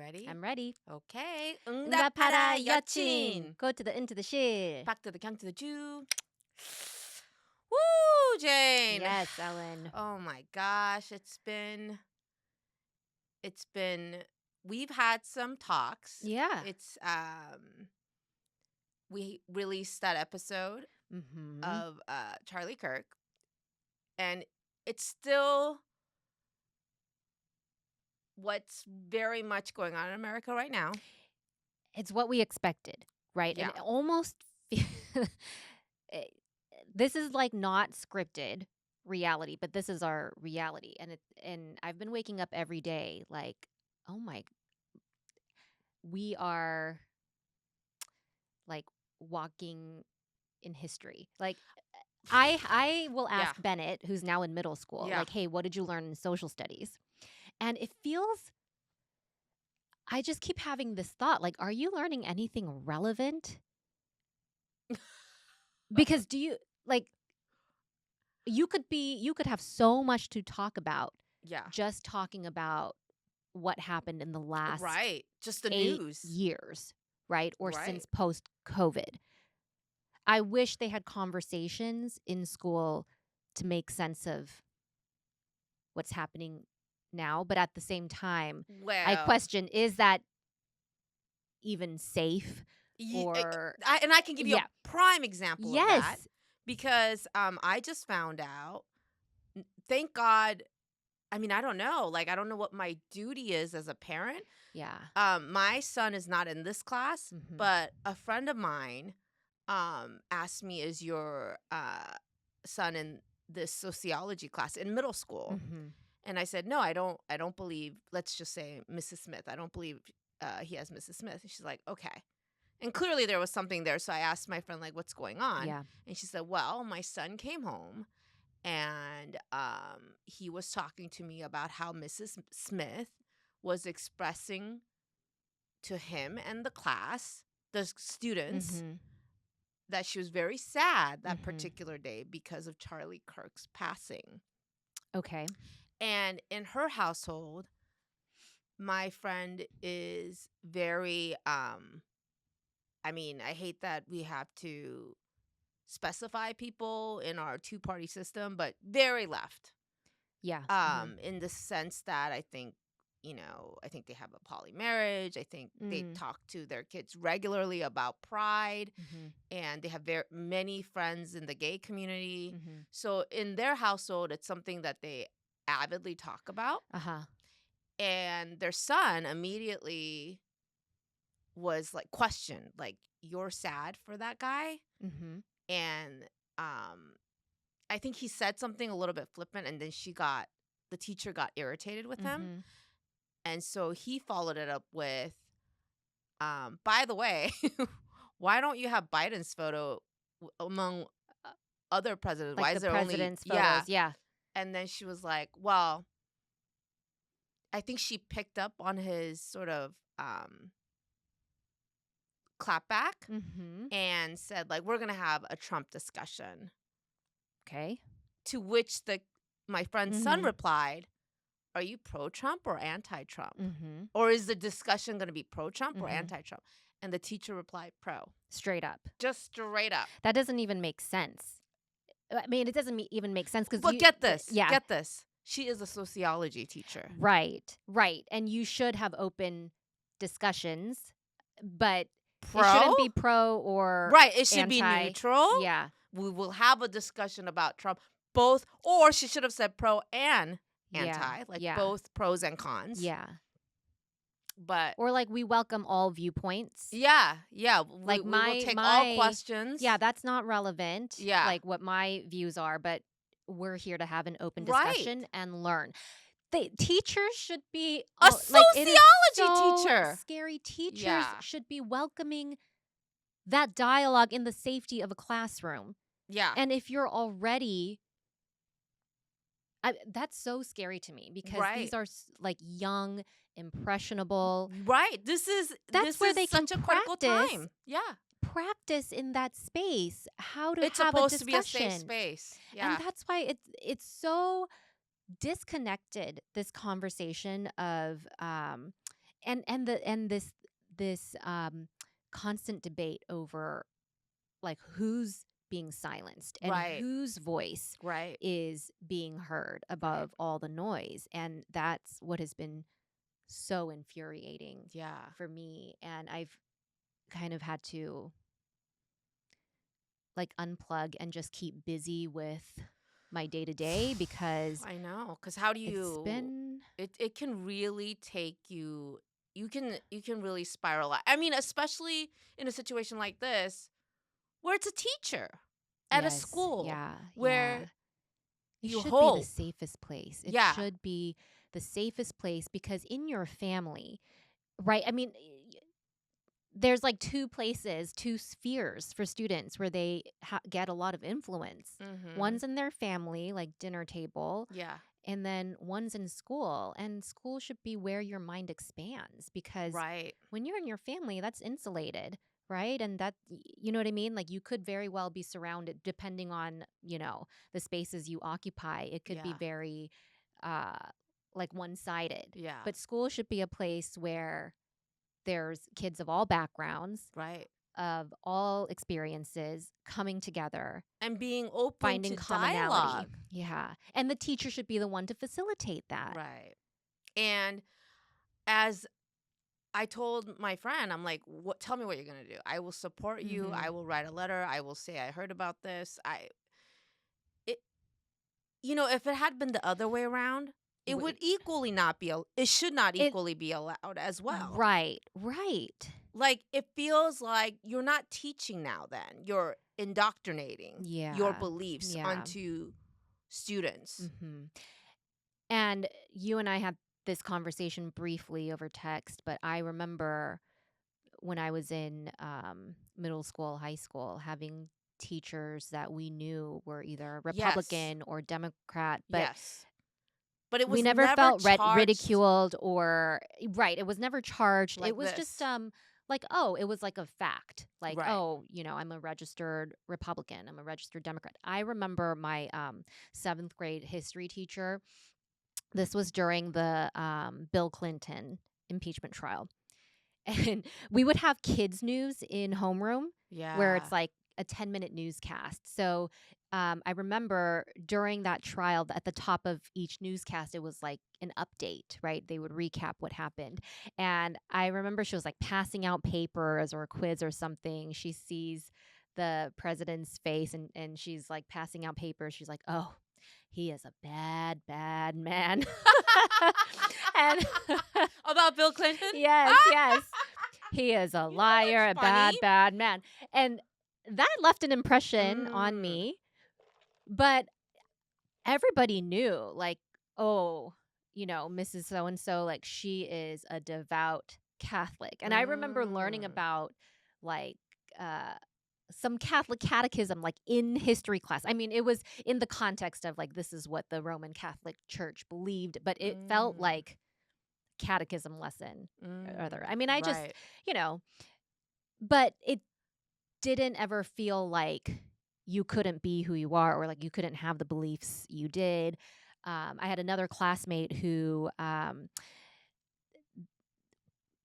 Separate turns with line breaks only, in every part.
ready?
I'm ready.
Okay.
응답하라
응답하라
여친.
여친.
Go to the into the shit.
Back to the count to the Jew. Woo, Jane.
Yes, Ellen.
Oh my gosh, we've had some talks.
Yeah.
It's we released that episode
Mm-hmm.
of Charlie Kirk, and it's still what's very much going on in America right now.
It's what we expected, right?
Yeah.
And it almost this is like not scripted reality, but this is our reality. And I've been waking up every day like, oh my, we are like walking in history. Like I will ask
Yeah.
Bennett, who's now in middle school,
Yeah.
like, hey, what did you learn in social studies? And it feels, I just keep having this thought, like, are you learning anything relevant? Because do you, like, you could have so much to talk about
Yeah.
just talking about what happened in the last
Right. Just the
8
news.
years, right? Or
Right.
since post-COVID. I wish they had conversations in school to make sense of what's happening now. But at the same time,
Well,
I question, is that even safe? Or
I can give you
yeah.
a prime example of that
Yes.
because I just found out. Thank God. I mean, I don't know. Like, I don't know what my duty is as a parent.
Yeah.
My son is not in this class,
Mhm.
but a friend of mine asked me, "Is your son in this sociology class in middle school?"
Mhm.
And I said, "No, I don't. I don't believe. Let's just say Mrs. Smith. I don't believe he has Mrs. Smith." And she's like, "Okay." And clearly there was something there. So I asked my friend, like, what's going on?
Yeah.
And she said, well, my son came home and he was talking to me about how Mrs. Smith was expressing to him and the class, the students,
Mhm.
that she was very sad that
Mhm.
particular day because of Charlie Kirk's passing.
Okay.
And in her household, my friend is very I mean, I hate that we have to specify people in our two-party system, but very left.
Yeah.
In the sense that I think, I think they have a poly marriage. I think they talk to their kids regularly about pride,
Mhm.
and they have very many friends in the gay community.
Mhm.
So in their household, it's something that they avidly talk about.
Uh-huh.
And their son immediately was like questioned, like, you're sad for that guy?
Mhm.
And I think he said something a little bit flippant, and then the teacher got irritated with him.
Mhm.
And so he followed it up with, by the way, why don't you have Biden's photo among other presidents?
Like
Why
the
is there
president's
only,
photos. Yeah.
And then she was like, well, I think she picked up on his sort of clapback
Mhm.
and said, like, we're going to have a Trump discussion.
Okay.
To which my friend's son replied, are you pro-Trump or anti-Trump?
Mhm.
Or is the discussion going to be pro-Trump or
Mhm.
anti-Trump? And the teacher replied, pro.
Straight up.
Just straight up.
That doesn't even make sense. I mean, it doesn't even make sense because.
But get this.
Yeah.
Get this. She is a sociology teacher.
Right. Right. And you should have open discussions, but
Pro?
it shouldn't be pro or
right. It should be
anti.
neutral.
Yeah.
We will have a discussion about Trump. Both, or she should have said pro and anti, like both pros and cons.
Yeah.
But
or like we welcome all viewpoints.
Yeah.
Like
we will take all questions.
Yeah, that's not relevant.
Yeah.
Like what my views are, but we're here to have an open discussion and learn. The teachers should be
a sociology teacher.
Scary. Teachers should be welcoming that dialogue in the safety of a classroom.
Yeah.
And if you're already that's so scary to me because these are like young, impressionable.
Right.
That's where they
such
can
a critical time. Yeah.
Practice in that space. How to
it's
have a discussion.
It's supposed to be a safe space. Yeah.
And that's why it's so disconnected, this conversation of and this constant debate over like who's being silenced and
Right.
whose voice
Right.
is being heard
Right.
above all the noise. And that's what has been so infuriating
Yeah.
for me. And I've kind of had to like unplug and just keep busy with my day to day because
I know, because how do
it's
you?
been,
It can really take you. You can really spiral out. I mean, especially in a situation like this, where it's a teacher at a
yes,
school
yeah,
where
yeah. It
you
should be the
hope.
safest place. It
Yeah.
should be the safest place because in your family, right? I mean, there's like two places, two spheres for students where they get a lot of influence.
Mm-hmm.
One's in their family, like dinner table,
Yeah.
and then one's in school. And school should be where your mind expands because
Right.
when you're in your family, that's insulated, right? And that, you know what I mean? Like you could very well be surrounded, depending on, the spaces you occupy. It could be
Yeah.
very, uh, like one sided.
Yeah.
But school should be a place where there's kids of all backgrounds,
Right.
of all experiences coming together,
And being open
finding
to
commonality.
dialogue.
Yeah. And the teacher should be the one to facilitate that.
Right. And as I told my friend, I'm like, "What? Tell me what you're gonna do. I will support you.
Mhm.
I will write a letter. I will say I heard about this. It, if it had been the other way around, it would
Wait.
equally not be. It should not
It
equally be allowed as well.
right, right.
Like it feels like you're not teaching now. Then you're indoctrinating your
Yeah.
beliefs
Yeah.
onto students.
Mhm. And you and I had this conversation briefly over text, but I remember when I was in middle school, high school, having teachers that we knew were either
Yes.
Republican or Democrat, but
Yes. But it
we
was
never
never
felt
charged
ridiculed or right. It was never charged. It
like
was just
this.
like, oh, it was like a fact. Like,
Right.
oh, I'm a registered Republican. I'm a registered Democrat. I remember my 7th grade history teacher. This was during the Bill Clinton impeachment trial. And we would have kids news in homeroom where
Yeah.
it's like a 10-minute newscast. So I remember during that trial, at the top of each newscast, it was like an update, right? They would recap what happened. And I remember she was like passing out papers or a quiz or something. She sees the president's face and she's like passing out papers. She's like, oh, he is a bad, bad man. And
About Bill Clinton?
yes, yes. He is a liar, a
What's funny?
bad, bad man. And that left an impression on
Mm.
me. But everybody knew, like, oh, Mrs. So and so, like, she is a devout Catholic. And I remember learning
Mm.
about, like, uh, some Catholic catechism, like in history class. I mean, it was in the context of, like, this is what the Roman Catholic Church believed, but it felt
Mm.
like catechism lesson or other.
Mm.
I mean, I just,
Right.
you know, but it didn't ever feel like you couldn't be who you are or like you couldn't have the beliefs you did. I had another classmate who,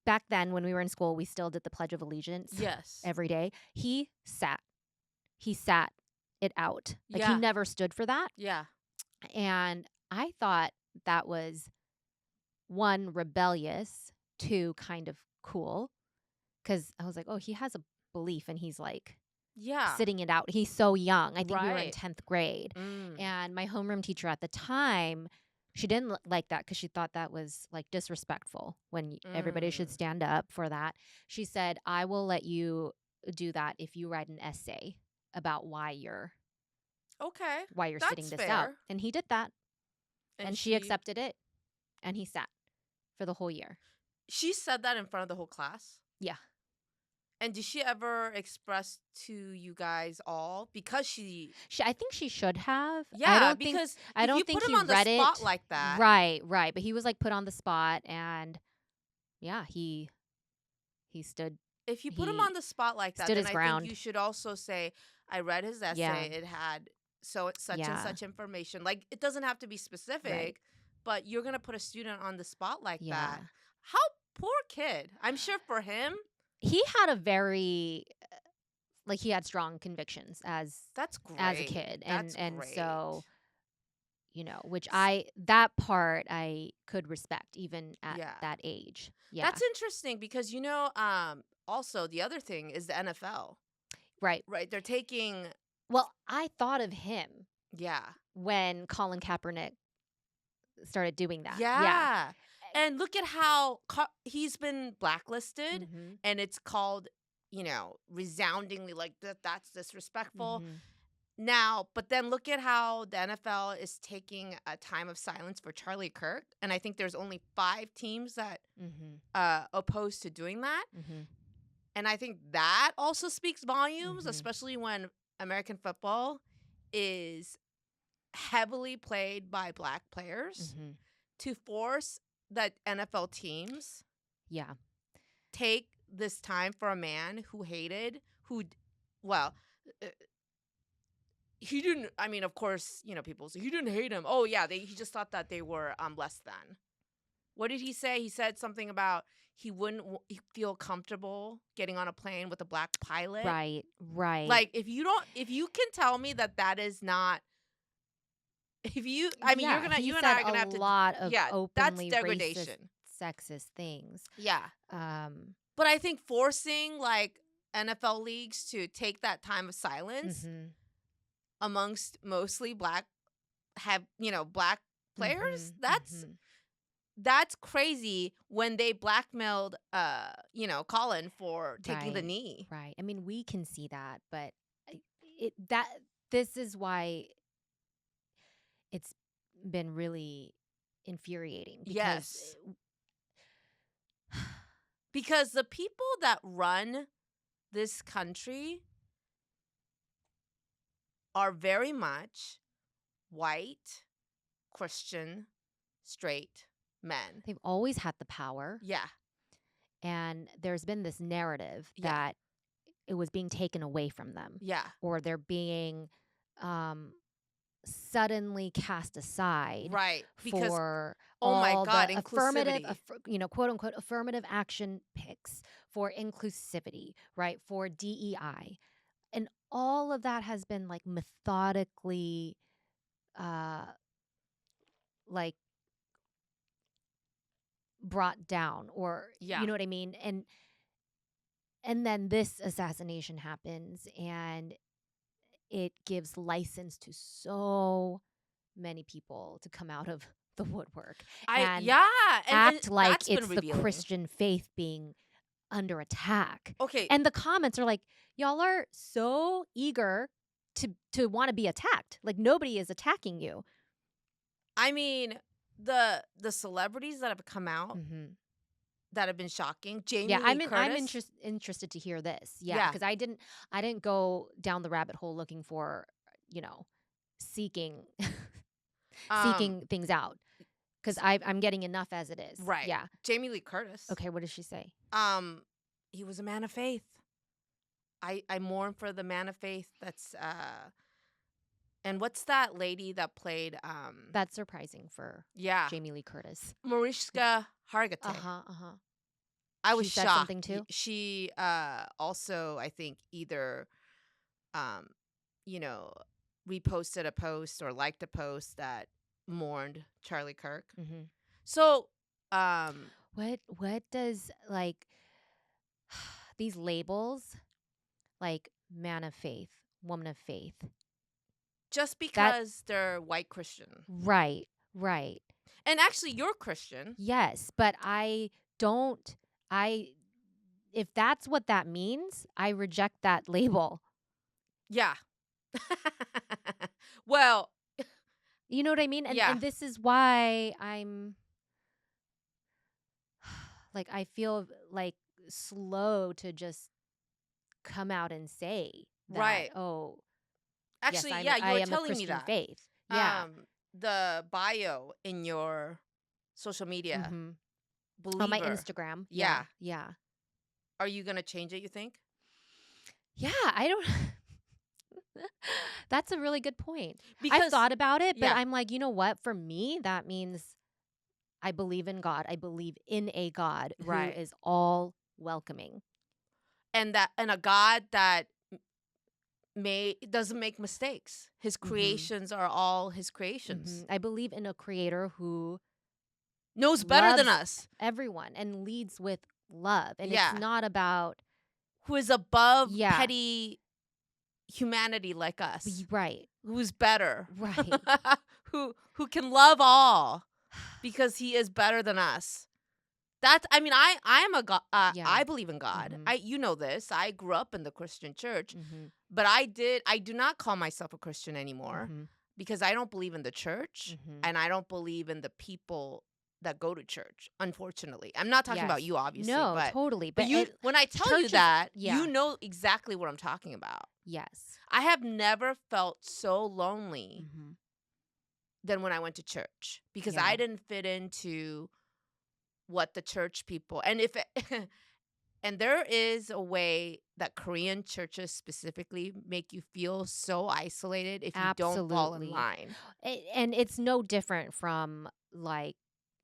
back then when we were in school, we still did the Pledge of Allegiance
Yes.
every day. He sat it out. Like he
Yeah.
never stood for that.
Yeah.
And I thought that was one, rebellious, two, kind of cool. Cause I was like, oh, he has a belief and he's like
Yeah.
sitting it out. He's so young. I think we were in
Right.
10th grade.
Mm.
And my homeroom teacher at the time, she didn't like that because she thought that was like disrespectful when everybody should
Mm.
stand up for that. She said, I will let you do that if you write an essay about why you're
Okay.
sitting
That's
this out.
fair.
And he did that.
And
And she accepted it. And he sat for the whole year.
she said that in front of the whole class?
Yeah.
And did she ever express to you guys all? Because
I think she should have.
yeah, because
I
if
don't
you
think
put him
he
on the
read
spot
it.
like that,
Right, right. But he was like put on the spot and yeah, he stood
if you put him
he
on the spot like that,
stood
then
his
I think you
ground.
should also say, I read his
Yeah.
essay. It had such and
Yeah.
such information. Like it doesn't have to be specific,
Right.
but you're gonna put a student on the spot like
Yeah.
that. How poor kid. I'm sure for him,
He had a very like he had strong convictions
that's
as a
great.
kid,
That's
and
great.
so which
S-
that part I could respect even at
Yeah.
that age. Yeah.
That's interesting because also the other thing is the NFL.
Right.
Right? They're taking
Well, I thought of him
yeah.
when Colin Kaepernick started doing that. Yeah.
Yeah. And look at how he's been blacklisted
Mhm.
and it's called, resoundingly like that's disrespectful.
Mhm.
Now, but then look at how the NFL is taking a time of silence for Charlie Kirk, and I think there's only 5 teams that
Mhm.
opposed to doing that.
Mhm.
And I think that also speaks volumes,
Mhm.
especially when American football is heavily played by black players
Mhm.
to force that NFL teams
Yeah.
take this time for a man who hated well uh, he didn't. I mean, of course, people say he didn't hate him. Oh yeah, he just thought that they were less than. What did he say? He said something about he wouldn't feel comfortable getting on a plane with a black pilot.
Right. Right.
Like if you can tell me that is not, if you, I mean,
Yeah, he
you and I
said
are
a
gonna have to,
lot of
yeah, that's
openly racist,
degradation.
sexist things.
Yeah,
Um
but I think forcing like NFL leagues to take that time of silence
mhm.
amongst mostly black black players,
Mhm. Mhm.
that's crazy when they blackmailed Colin for taking the
Right.
knee.
Right. I mean, we can see that, but it that this is why it's been really infuriating because
Yes. Because the people that run this country are very much white, Christian, straight men.
they've always had the power,
Yeah.
and there's been this narrative
Yeah.
that it was being taken away from them,
Yeah.
or they're being um, suddenly cast aside
Right. Because
for
oh my
all
god,
the affirmative,
inclusivity.
quote unquote, affirmative action picks for inclusivity, right? For DEI. And all of that has been like methodically, uh, like brought down, or
Yeah.
you know what I mean? And then this assassination happens, and it gives license to so many people to come out of the woodwork
I
and
yeah, and
act like
that's been
it's the
revealing.
Christian faith being under attack.
Okay,
And the comments are like, y'all are so eager to want to be attacked. Like nobody is attacking you.
I mean, the celebrities that have come out
Mm-hmm.
that have been shocking.
Yeah,
Jamie Lee
I'm
Curtis.
interested to hear this. Yeah,
Yeah.
because I didn't go down the rabbit hole looking for, you know, seeking
Um
seeking things out because
s-
I'm getting enough as it is.
right.
Yeah.
Jamie Lee Curtis.
Okay. What does she say?
Um he was a man of faith. I mourn for the man of faith that's and what's that lady that played
That's surprising for
yeah,
Jamie Lee Curtis.
Mariska
Uh
Hargitay.
huh. Uh huh.
I was
She said
shocked.
something too.
She also I think either um you know reposted a post or liked a post that mourned Charlie Kirk.
Mm-hmm.
So um
What does like these labels like man of faith, woman of faith?
just
That
because they're white Christian.
right, right.
And actually you're Christian.
Yes, but don't I if that's what that means, I reject that label.
Yeah. Well,
You know what I mean?
yeah.
And this is why I'm like I feel like slow to just come out and say that,
Right.
oh, yes,
Actually, yeah, you
I
were
am a
telling me
Christian
that.
faith. Yeah.
The bio in your social media,
Mhm. On my
believer.
Instagram. Yeah.
Yeah.
Yeah.
Are you going to change it, you think?
Yeah, I don't That's a really good point. I've
Because
thought about it, but
yeah.
I'm like, you know what? For me, that means I believe in God. I believe in a God who
Right.
is all welcoming.
And a God that doesn't make mistakes. His
Mm-hmm.
creations are all his creations.
I believe in a creator who
Knows better than
loves
us.
everyone and leads with love. And it's
Yeah.
not about,
Who is above
yeah,
petty humanity like us.
right,
Who's better.
right.
Who can love all because he is better than us. That's, I mean, I am a God.
Yeah.
I believe in God.
Mm-hmm.
You know this. I grew up in the Christian church,
Mm-hmm.
but I do not call myself a Christian anymore
Mm-hmm.
because I don't believe in the church
Mm-hmm.
and I don't believe in the people that go to church. Unfortunately, I'm not talking
Yes.
about you, obviously,
No,
but
totally.
but
But
you, when I tell you
churches,
that,
yeah.
you know exactly what I'm talking about.
Yes.
I have never felt so lonely
Mm-hmm.
than when I went to church because
Yeah.
I didn't fit into what the church people, and if it, and there is a way that Korean churches specifically make you feel so isolated if you don't fall in
Absolutely.
line.
And it's no different from like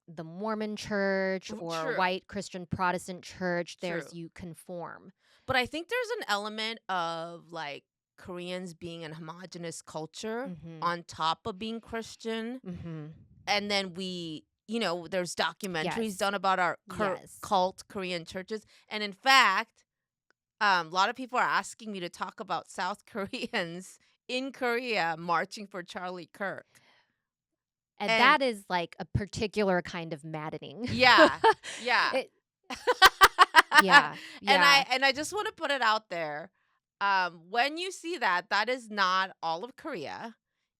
the Mormon church or
True,
white Christian Protestant church.
true.
There's you conform.
But I think there's an element of like Koreans being a homogenous culture
Mm-hmm.
on top of being Christian.
Mm-hmm.
And then there's documentaries
Yes.
done about our
Yes.
cult Korean churches. And in fact, a lot of people are asking me to talk about South Koreans in Korea marching for Charlie Kirk.
And
And
that is like a particular kind of maddening.
yeah, yeah.
It, yeah.
And
Yeah.
I just want to put it out there. When you see that, that is not all of Korea.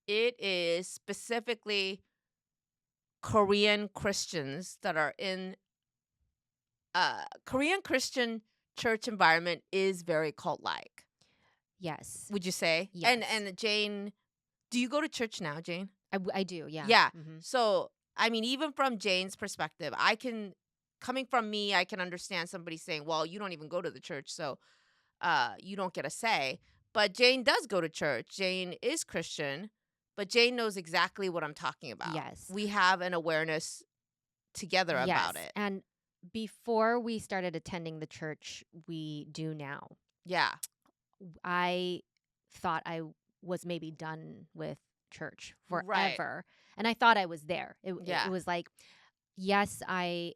It is specifically Korean Christians that are in Korean Christian church environment is very cult like.
Yes.
Would you say?
Yes.
And Jane, do you go to church now, Jane?
I do. Yeah.
Yeah.
Mm-hmm.
So, I mean, even from Jane's perspective, coming from me, I can understand somebody saying, "Well, you don't even go to the church, so you don't get a say." But Jane does go to church. Jane is Christian, but Jane knows exactly what I'm talking about.
Yes.
We have an awareness together about it.
And before we started attending the church we do now,
Yeah.
I thought I was maybe done with church
Right.
forever. And I thought I was there.
Yeah.
It was like, yes, I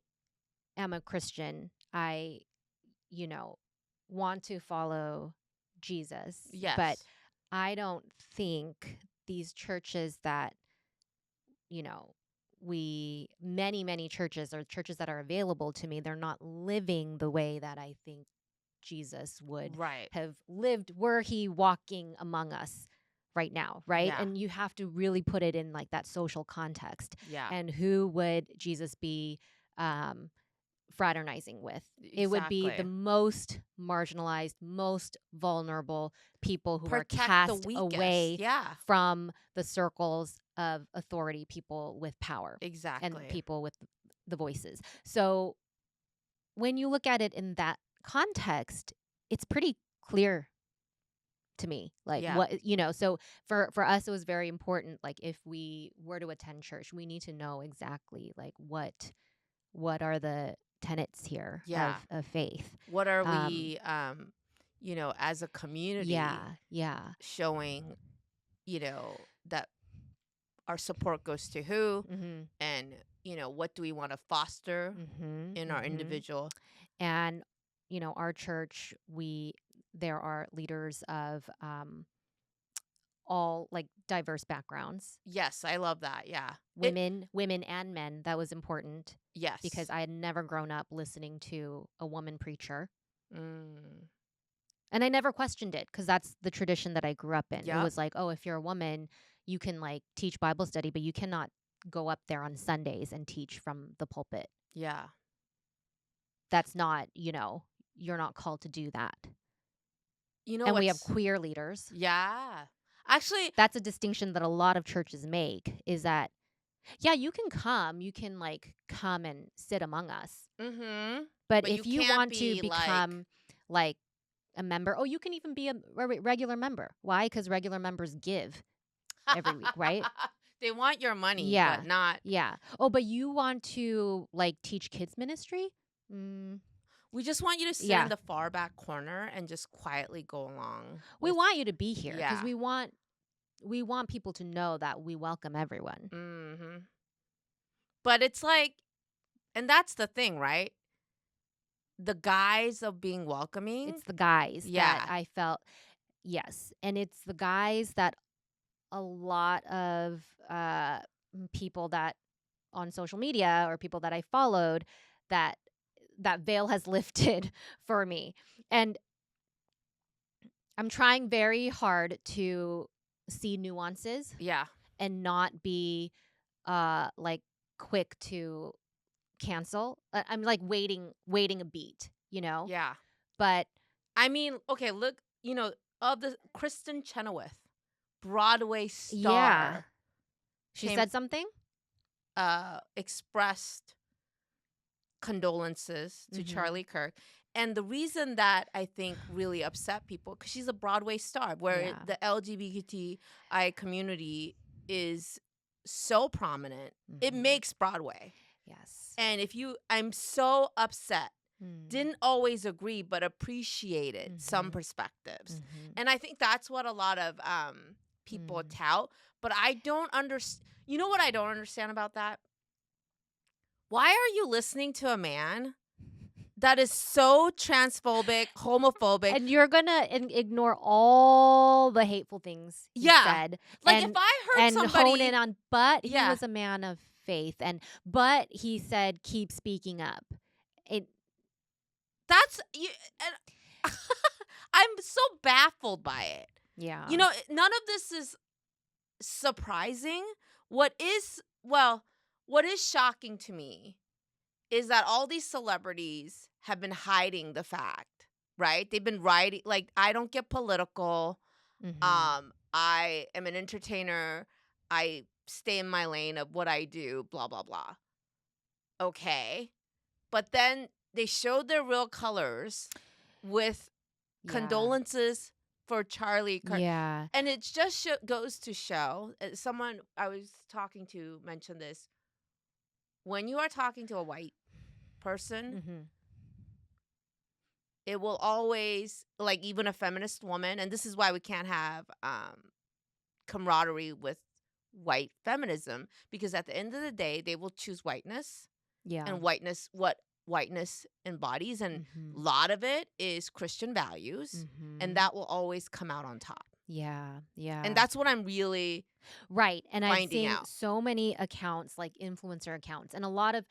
am a Christian. I, want to follow Jesus.
Yes.
But I don't think these churches that, many churches or churches that are available to me, they're not living the way that I think Jesus would
Right.
have lived were he walking among us right now, right?
Yeah.
And you have to really put it in like that social context.
Yeah.
And who would Jesus be fraternizing with? It would be the
Exactly.
most marginalized, most vulnerable people who
Protect
are
the
cast
weakest.
away
Yeah.
from the circles of authority, people with power
Exactly.
and people with the voices. So when you look at it in that context, it's pretty clear to me like
Yeah.
what so for us it was very important, like if we were to attend church, we need to know exactly like what are the tenets here
Yeah.
of faith.
What are we as a community
Yeah.
showing, that our support goes to who,
Mm-hmm.
and what do we want to foster
Mm-hmm.
in our
Mm-hmm.
individual.
And our church, there are leaders of all like diverse backgrounds.
Yes, I love that. Yeah.
Women and men. That was important
Yes.
because I had never grown up listening to a woman preacher.
Mm.
And I never questioned it because that's the tradition that I grew up in. It
Yep.
was like, oh, if you're a woman, you can like teach Bible study, but you cannot go up there on Sundays and teach from the pulpit.
Yeah.
That's not, you're not called to do that.
And
we have queer leaders.
Yeah. Actually,
That's a distinction that a lot of churches make, is that, yeah, you can come and sit among us.
mm-hmm.
But
But
if
you
you
can't
want to
be
become like a member, you can even be a regular member. Why? Because regular members give every week, right?
They want your money, but
Yeah.
not.
Yeah. Oh, but you want to like teach kids ministry? Mm,
We just want you to sit in
yeah.
the far back corner and just quietly go along
We
with.
want you to be here because
Yeah.
we want people to know that we welcome everyone.
Mm-hmm. But it's like, and that's the thing, right? The guise of being welcoming.
It's the guys that
Yeah.
I felt, yes, and it's the guys that a lot of people that on social media or people that I followed, that that veil has lifted for me. And I'm trying very hard to see nuances
Yeah.
and not be like quick to cancel. I'm like waiting a beat, you know?
Yeah.
But
I mean, okay, look, of the Kristen Chenoweth, Broadway
yeah,
star,
she
came
said something.
expressed condolences to
Mhm.
Charlie Kirk. And the reason that I think really upset people, because she's a Broadway star, where
Yeah.
the LGBTI community is so prominent, it
Mhm.
makes Broadway.
Yes.
And I'm so upset.
Mm.
Didn't always agree, but appreciated some
Mhm.
perspectives.
Mhm.
And I think that's what a lot of people
Mm.
tout. But I don't understand. You know what I don't understand about that? Why are you listening to a man that is so transphobic, homophobic?
And you're gonna ignore all the hateful things he
Yeah.
said,
Like if I heard
and hone in
somebody,
on, but he
yeah,
was a man of faith, and but he said keep speaking up. It
that's you. And I'm so baffled by it.
Yeah.
None of this is surprising. What is shocking to me is that all these celebrities have been hiding the fact, right? They've been writing like, I don't get political.
Mhm.
I am an entertainer. I stay in my lane of what I do, blah blah blah. Okay. But then they showed their real colors with
Yeah.
condolences for Charlie Kirk.
Yeah.
And it just goes to show, someone I was talking to mentioned this, when you are talking to a white person,
Mhm.
it will always, like, even a feminist woman, and this is why we can't have camaraderie with white feminism, because at the end of the day, they will choose whiteness,
Yeah.
and what whiteness embodies, and a
Mhm.
lot of it is Christian values, and
Mhm.
that will always come out on top.
Yeah.
And
Yeah.
that's what I'm really
Right. And I've
finding
seen
out.
so many accounts, like influencer accounts, and a lot of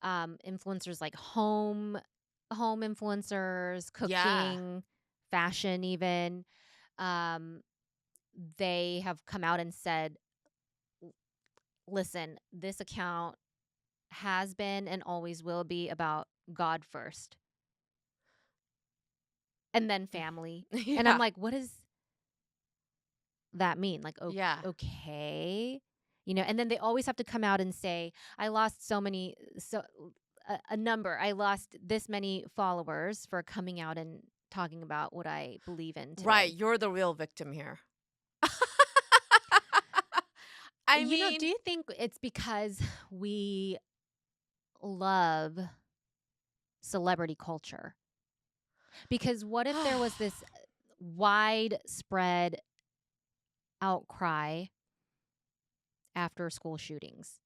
influencers, like home influencers,
Yeah.
cooking, fashion, even. Um, they have come out and said, listen, this account has been and always will be about God first and then family. And I'm
Yeah.
like, what does that mean? Like,
Yeah.
okay. And then they always have to come out and say, I lost a number. I lost this many followers for coming out and talking about what I believe in
Right.
today.
You're the real victim here. I
Do
mean,
you think it's because we love celebrity culture? Because what if there was this widespread outcry after school shootings?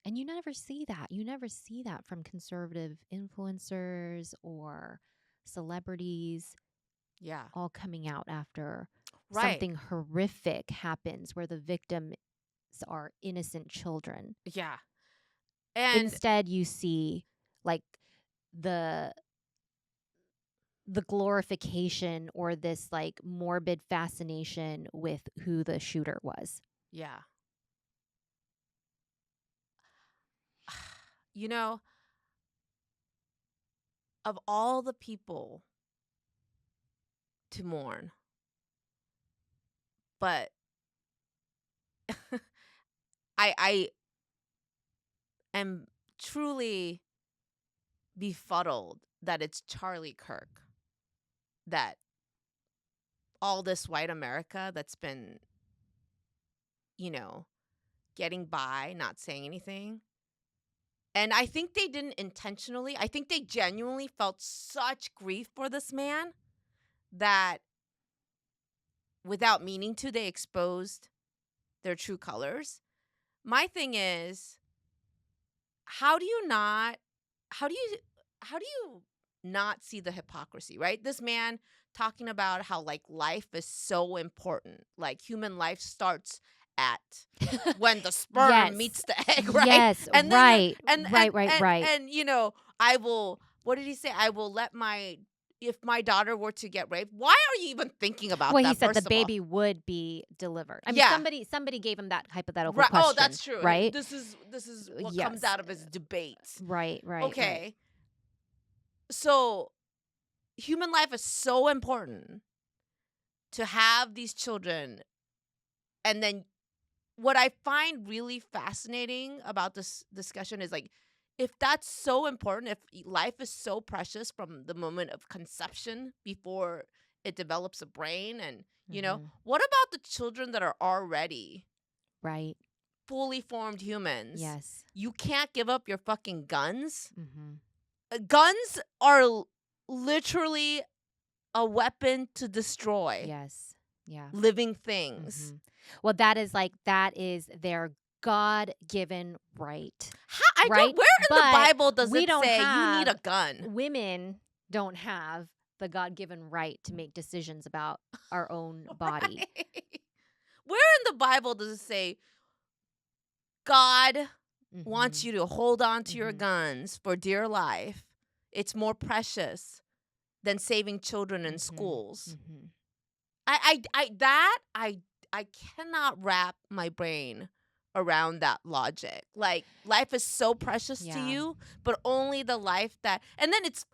And you never see that. You never see that from conservative influencers or celebrities
yeah.
all coming out after
Right.
something horrific happens where the victims are innocent children.
Yeah. And
Instead, you see like the the glorification or this like morbid fascination with who the shooter was.
yeah. You know, of all the people to mourn, but I am truly befuddled that it's Charlie Kirk, that all this white America that's been, you know, getting by, not saying anything. And I think they didn't intentionally. I think they genuinely felt such grief for this man that without meaning to, they exposed their true colors. My thing is, how do you not how do you how do you not see the hypocrisy, right? This man talking about how like life is so important. Like human life starts at when the sperm
Yes.
meets the egg, right?
Yes.
And then
Right. Right.
I will, what did he say? I will let my, if my daughter were to get raped, why are you even thinking about
Well, he
that,
said the
first of all?
baby would be delivered. I mean,
Yeah.
somebody gave him that hypothetical
Right. Oh,
question,
that's true.
right?
This is what comes
Yes.
out of his debates.
Right.
Okay. So human life is so important to have these children. And then what I find really fascinating about this discussion is like, if that's so important, if life is so precious from the moment of conception before it develops a brain, and
Hmm.
what about the children that are already
Right.
fully formed humans?
Yes.
You can't give up your fucking guns.
Hmm.
Guns are literally a weapon to destroy
Yes. Yeah.
living things.
Hmm. Well, that is their God-given right,
I don't.
right?
Where in the
But
Bible does
we
it
don't
say you need
have
a gun?
women don't have the God-given right to make decisions about our own body.
Right? Where in the Bible does it say God wants
Hmm.
you to hold on to your
Hmm.
guns for dear life? It's more precious than saving children in
Hmm.
schools.
Hmm.
I cannot wrap my brain around that logic. Like life is so precious to
Yeah.
you, but only the life that. And then it's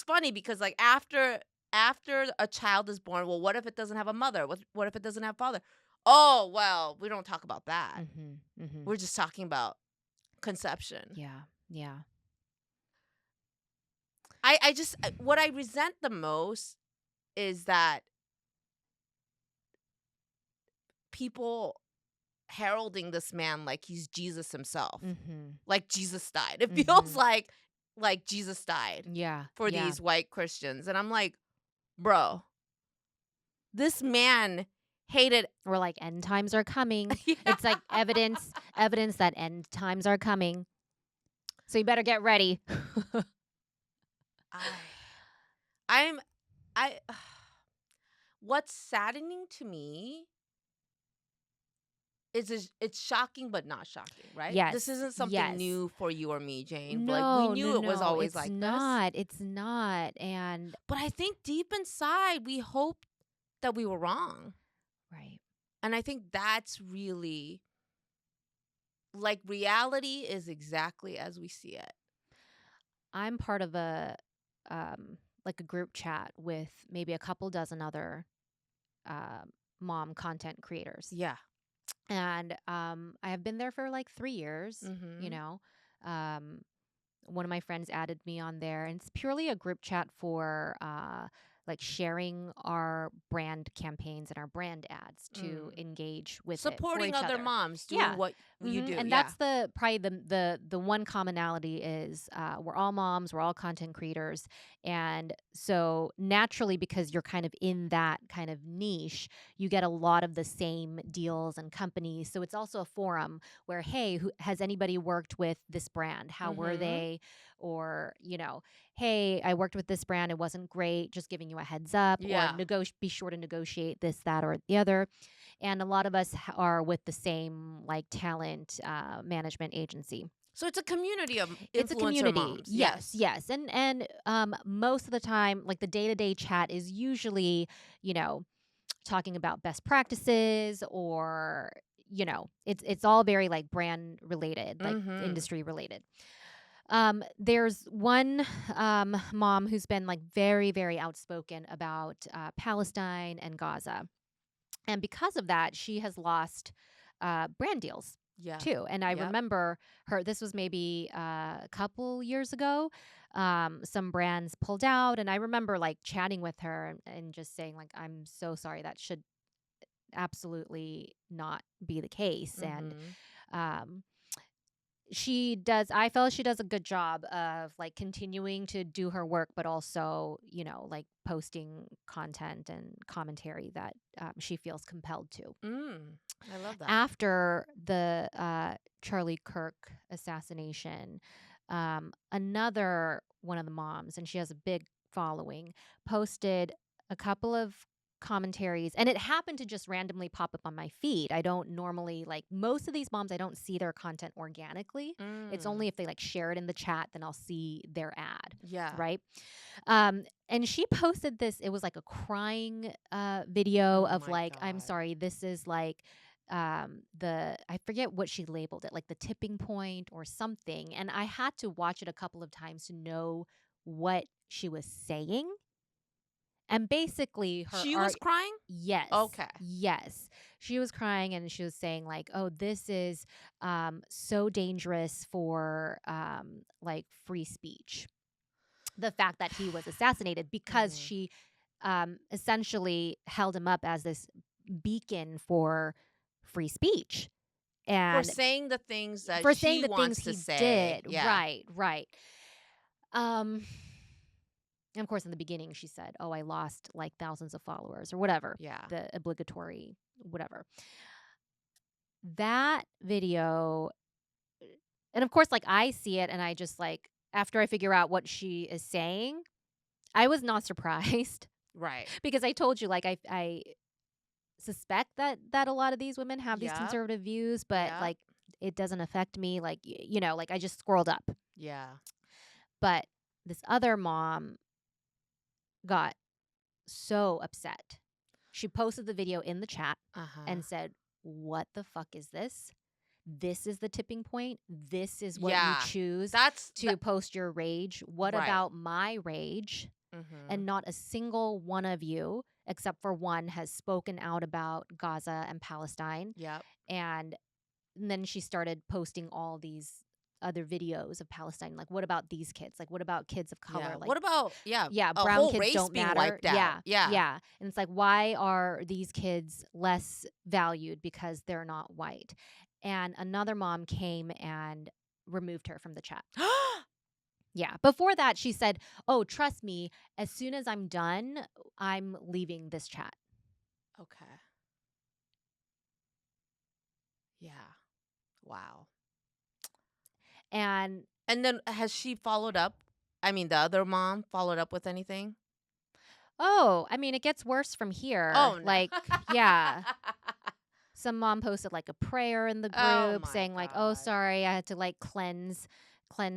funny because like after a child is born, well, what if it doesn't have a mother? What if it doesn't have a father? Oh, well, we don't talk about that.
Hmm. Hmm.
We're just talking about conception.
Yeah. Yeah.
I just what I resent the most is that people heralding this man like he's Jesus himself.
Hmm.
Like Jesus died. It feels
Hmm.
like Jesus died
Yeah.
for
Yeah.
these white Christians. And I'm like, bro, this man hated.
We're like, end times are coming.
Yeah.
It's like evidence that end times are coming. So you better get ready.
I I'm I what's saddening to me it's shocking but not shocking, right? This
Yes.
isn't something
Yes.
new for you or me, Jane. Like we
No, no,
knew it was
no.
always
It's
like this.
not. It's not. And
But I think deep inside we hope that we were wrong.
right.
And I think that's really like reality is exactly as we see it.
I'm part of a like a group chat with maybe a couple dozen other uh, mom content creators.
Yeah.
And I have been there for like 3 years, you
Mhm.
know. Um, one of my friends added me on there, and it's purely a group chat for like sharing our brand campaigns and our brand ads to
Mm.
engage with it for
Supporting
each
other
other.
moms doing
Yeah.
what you do.
And
Yeah.
that's the probably the one commonality is we're all moms, we're all content creators, and so naturally because you're kind of in that kind of niche, you get a lot of the same deals and companies. So it's also a forum where, hey, who has anybody worked with this brand? How were
Mhm.
they? Or, hey, I worked with this brand, it wasn't great, just giving you a heads up, or
Yeah.
be sure to negotiate this, that, or the other. And a lot of us are with the same like talent management agency.
So it's a community of
It's a
influencer
community.
moms.
Yes,
Yes.
yes. And most of the time, like the day-to-day chat is usually, you know, talking about best practices or it's all very like brand related, like
Mhm.
industry related. There's one mom who's been like very, very outspoken about Palestine and Gaza. And because of that, she has lost brand deals
Yeah.
too. And I
Yep.
remember this was maybe a couple years ago. Some brands pulled out, and I remember like chatting with her and just saying, like, I'm so sorry. That should absolutely not be the case. And
Mhm.
Um, I feel she does a good job of like continuing to do her work, but also, like posting content and commentary that she feels compelled to.
Mm, I love that.
After the Charlie Kirk assassination, another one of the moms, and she has a big following, posted a couple of commentaries, and it happened to just randomly pop up on my feed. I don't normally, like, most of these moms, I don't see their content organically. It's
Mm,
only if they like share it in the chat, then I'll see their ad,
yeah.
right? And she posted this. It was like a crying video
Oh
of
my
like, I'm
God.
sorry, this is like the I forget what she labeled it, like the tipping point or something. And I had to watch it a couple of times to know what she was saying. And basically her
She was
art,
crying?
yes,
Okay.
yes. She was crying and she was saying like, "Oh, this is so dangerous for like free speech." The fact that he was assassinated, because
Hmm.
she essentially held him up as this beacon for free speech
For
and
saying the things that
for saying
she
the things
wants to
he
say.
did.
Yeah.
Right, right. Um, and of course, in the beginning, she said, "Oh, I lost like thousands of followers or whatever,"
Yeah.
the obligatory whatever. That video, and of course, like I see it, and I just like after I figure out what she is saying, I was not surprised
Right.
because I told you, like I suspect that a lot of these women have these
Yep.
conservative views, but
Yep.
like it doesn't affect me. Like like I just scrolled up,
Yeah.
but this other mom got so upset. She posted the video in the chat
Uh-huh.
and said, "What the fuck is this? This is the tipping point. This is what you
Yeah.
choose
That's
to
that.
post your rage. What
Right.
about my rage?"
Mm-hmm.
And not a single one of you, except for one, has spoken out about Gaza and Palestine.
Yep.
And then she started posting all these other videos of Palestine. Like, what about these kids? Like, what about kids of
Yeah.
color? Like,
What about, yeah,
yeah,
a
brown
whole
kids
race
don't
being
matter.
wiped out?
Yeah,
Yeah.
yeah. And it's like, why are these kids less valued because they're not white? And another mom came and removed her from the chat. Yeah. Before that, she said, "Oh, trust me, as soon as I'm done, I'm leaving this chat."
Okay. Yeah. Wow.
And
And then has she followed up? I mean, the other mom followed up with anything?
oh, I mean, it gets worse from here.
Oh no.
Like, yeah. Some mom posted like a prayer in the
Oh
group
my
saying like, "Oh,
God.
sorry, I had to like cleanse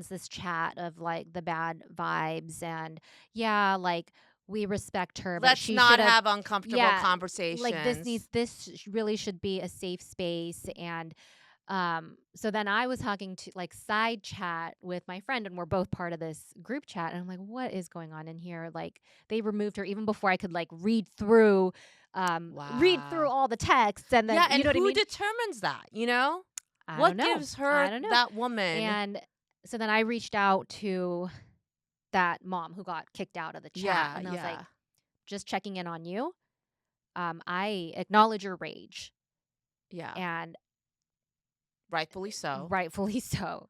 this chat of like the bad vibes." And yeah, like we respect her, but
Let's
she should
not
have,
have uncomfortable
yeah, like
conversations.
really should be a safe space. And so then I was talking to like side chat with my friend, and we're both part of this group chat, and I'm like, "What is going on in here?" Like they removed her even before I could like read through
Wow.
all the texts, and then
Yeah, and
you know what I
who
mean?
determines that, you know?
I don't
What
know.
gives
I
her,
don't know.
that woman?
And so then I reached out to that mom who got kicked out of the chat,
Yeah,
and I was like,
yeah.
"Just checking in on you. I acknowledge your rage,
Yeah.
and
Rightfully so.
rightfully so."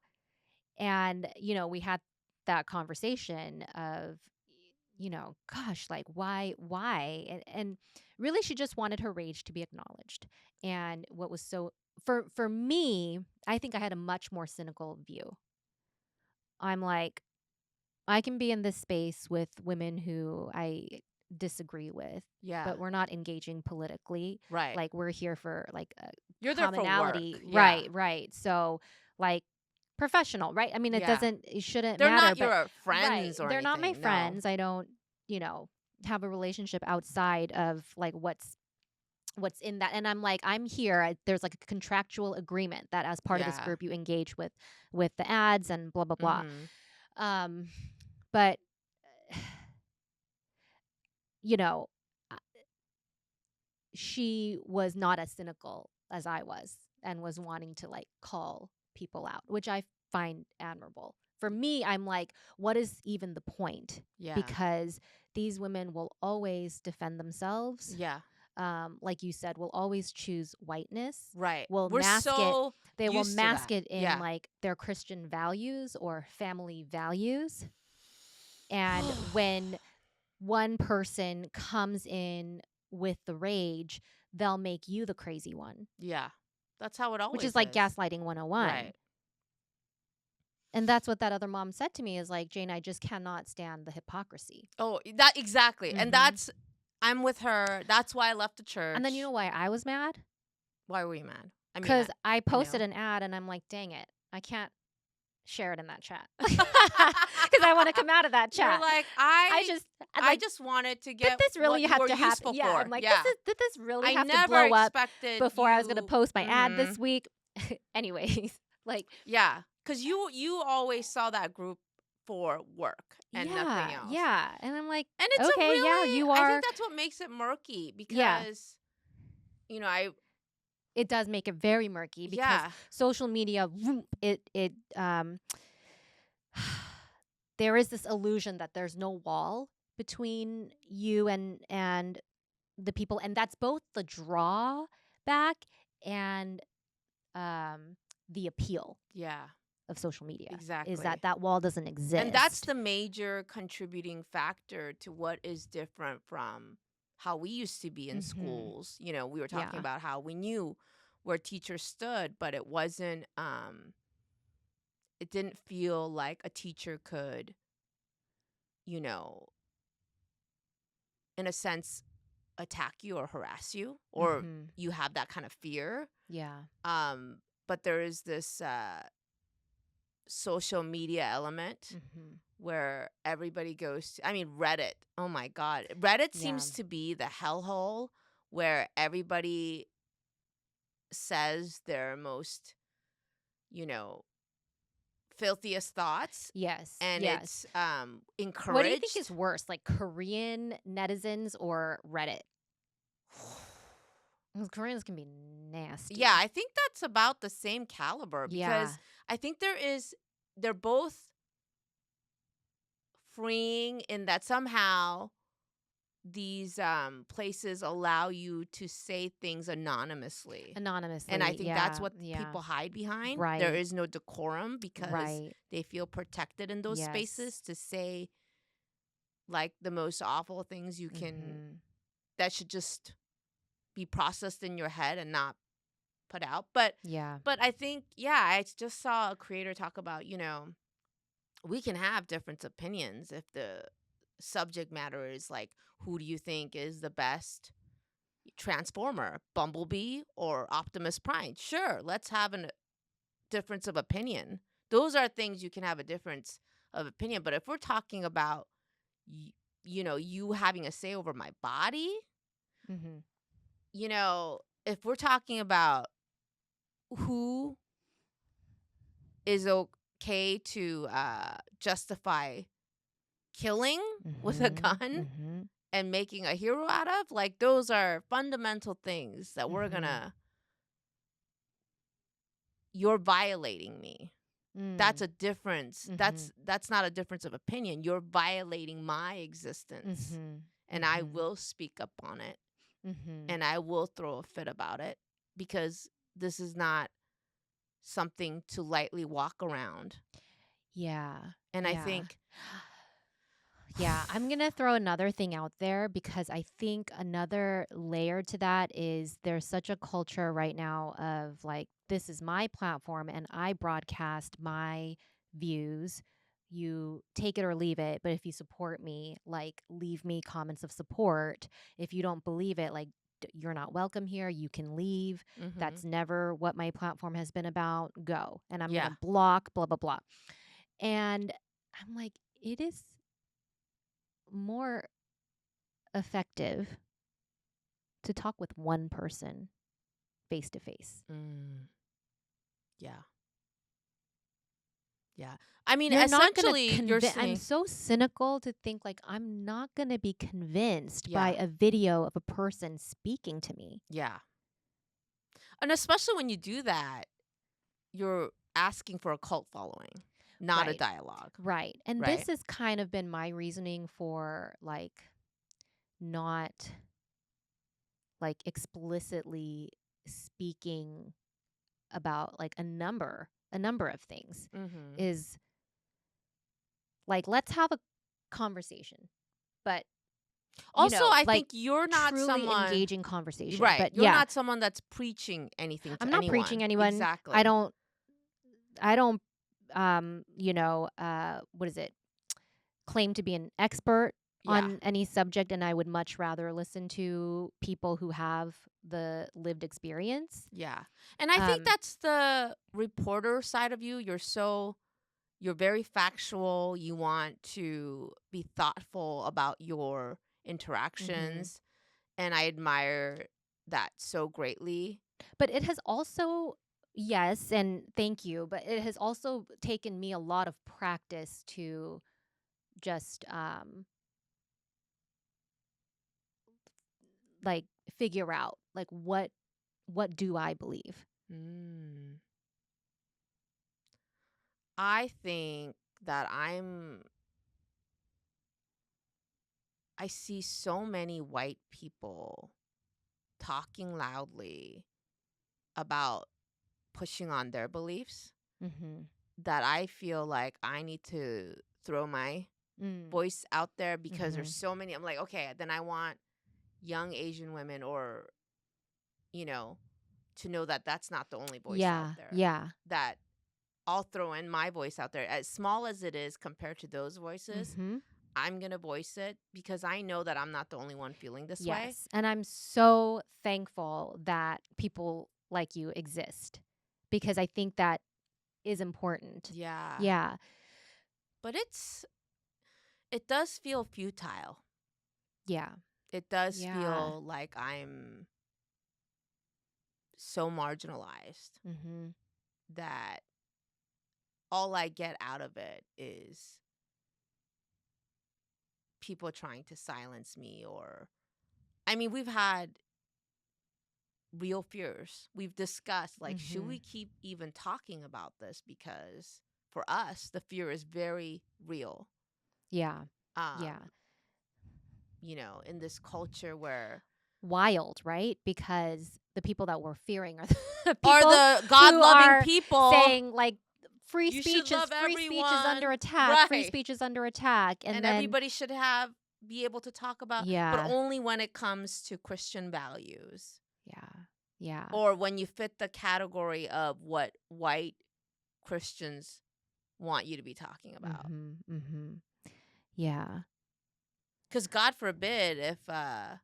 And we had that conversation of, gosh, like why? And really, she just wanted her rage to be acknowledged. And what was so for me, I think I had a much more cynical view. I'm like, I can be in this space with women who I disagree with,
Yeah.
but we're not engaging politically.
Right.
Like we're here for like a
You're there for
commonality.
work. Yeah.
Right, right. So like professional, right? I mean,
Yeah.
it shouldn't
They're
matter,
not
but
your
right.
friends or
They're not my
anything. No.
friends. I don't, you know, have a relationship outside of like what's in that. And I'm like, I'm here. There's like a contractual agreement that as part of this
Yeah.
group you engage with the ads and blah blah blah.
Mhm.
Um but you know, uh, she was not as cynical as I was and was wanting to like call people out, which I find admirable. For me, I'm like, what is even the point?
Yeah.
Because these women will always defend themselves.
Yeah.
like you said, will always choose whiteness,
Right.
will
We're
mask it.
so
They will
used to
mask
that.
it in
Yeah.
like their Christian values or family values. And when one person comes in with the rage, they'll make you the crazy one,
Yeah. That's how it
which is
always
like
is.
gaslighting 101.
Right.
And that's what that other mom said to me is like, Jane, I just cannot stand the hypocrisy.
Oh, that exactly. And
Mhm.
I'm with her. That's why I left the
And then you
church.
know why I was mad?
Why were you mad? I mean,
Because I posted
know.
an ad and I'm like, dang it, I can't share it in that chat. Because I want to come out of that
You're
chat.
like,
I
I
like,
just wanted to
did
get
this
what
really
you
have
were
to happen?
useful
Yeah,
for.
I'm like,
Yeah.
did this really
I
have to
never
blow up
expected
before I was going to
you.
post my ad this week? Anyways, like,
Yeah. Because you always saw that group for work and nothing
yeah,
else.
yeah. And I'm like,
And it's a
okay, yeah,
really,
you
I
are.
think that's what makes it murky
Yeah,
because, you know, I,
it does make it very murky because
yeah.
social media, there is this illusion that there's no wall between you and the people, and that's both the drawback and the appeal
Yeah.
of social media is
Exactly.
that that wall doesn't
And that's
exist.
the major contributing factor to what is different from how we used to be in
Mm-hmm.
schools. You know, we were talking
Yeah.
about how we knew where teachers stood, but it didn't feel like a teacher could, you know, in a sense, attack you or harass you, or
Mm-hmm.
you have that kind of fear.
Yeah.
But there is this social media element
Mm-hmm.
where everybody goes to, I mean, Reddit. Oh my God. Reddit
Yeah.
seems to be the hellhole where everybody says their most, you know, filthiest thoughts,
Yes.
and
Yes.
it's
What do you think is
encouraged.
worse, like Korean netizens or Reddit? 'Cause Koreans can be nasty.
Yeah, I think that's about the same caliber
Yeah.
because I think they're both freeing in that somehow these places allow you to say things anonymously. And I
Anonymously.
think that's
Yeah.
what
Yeah.
people hide behind. There
Right.
is no decorum because
Right.
they feel protected in those
Yes.
spaces to say like the most awful things you can,
Mm-hmm.
that should just be processed in your head and not put out. But
Yeah.
I think, yeah, I just saw a creator talk about, you know, we can have different opinions if the subject matter is like, who do you think is the best Transformer, Bumblebee or Optimus Prime? Sure, let's have a difference of opinion. Those are things you can have a difference of opinion. But if we're talking about, you know, you having a say over my body,
Mm-hmm.
you know, if we're talking about who is okay to justify killing with a
Mm-hmm.
gun
Mm-hmm.
and making a hero out of, like, those are fundamental things that we're
Mm-hmm.
gonna, you're violating me. That's
Mm.
a difference.
Mm-hmm.
That's not a difference of opinion. You're violating my existence.
Mm-hmm.
And I
Mm-hmm.
will speak up on it,
Mm-hmm.
and I will throw a fit about it because this is not something to lightly walk around.
Yeah.
And I
Yeah.
think
Yeah, I'm going to throw another thing out there because I think another layer to that is there's such a culture right now of like, this is my platform and I broadcast my views. You take it or leave it. But if you support me, like, leave me comments of support. If you don't believe it, like, you're not welcome here. You can leave. That's never what my platform has been about. Go. And I'm going
yeah.
to block, blah, blah, blah. And I'm like, it is more effective to talk with one person face to face.
Yeah. Yeah. I mean,
You're not going to
essentially, you're
convince. I'm
saying,
so cynical to think like I'm not going to be convinced by
yeah,
a video of a person speaking to me.
yeah. And especially when you do that, you're asking for a cult following, not a
Right.
dialogue,
Right. And
right?
this has kind of been my reasoning for like not like explicitly speaking about like a number of things
Mm-hmm.
is like, let's have a conversation, but
Also, I
like
think you're not
truly
someone,
engaging conversation.
right?
But
You're
yeah,
not someone that's preaching anything
I'm
to
not preaching
anyone.
anyone. I
Exactly.
don't I don't what is it? Claim to be an expert
Yeah.
on any subject, and I would much rather listen to people who have the lived experience.
Yeah. And I think
Um
that's the reporter side of you. You're very factual. You want to be thoughtful about your
mhm.
interactions. And I admire that so greatly.
But it has also, yes, and thank you, but it has also taken me a lot of practice to just like figure out like what do I believe?
Mm. I think that I see so many white people talking loudly about pushing on their beliefs
Mhm.
that I feel like I need to throw my
Mm.
voice out there because there's
Mhm.
so many. I'm like, okay, then I want young Asian women or, you know, to know that that's not the only voice out
Yeah.
there.
Yeah.
That I'll throw in my voice out there. As small as it is compared to those voices,
Mhm.
I'm going to voice it because I know that I'm not the only one feeling this way.
Yes. And I'm so thankful that people like you exist because I think that is important.
Yeah.
Yeah.
But it does feel futile.
Yeah.
It does
Yeah.
feel like I'm so marginalized
Mhm.
that all I get out of it is people trying to silence me. Or I mean, we've had real fears. We've discussed, like, should we
Mhm.
keep even talking about this? Because for us, the fear is very real.
Yeah.
Um,
Yeah.
in this culture where
Wild, right? Because the people that we're fearing are the
are
people
the
who
God-loving
are
people,
saying like
you should love
free speech is under
everyone,
attack, free
right?
speech is under attack. And
And
then
everybody should be able to talk about, but
yeah.
only when it comes to Christian values,
Yeah. Yeah.
or when you fit the category of what white Christians want you to be talking about.
Mhm. Mhm. Yeah.
Because God forbid if a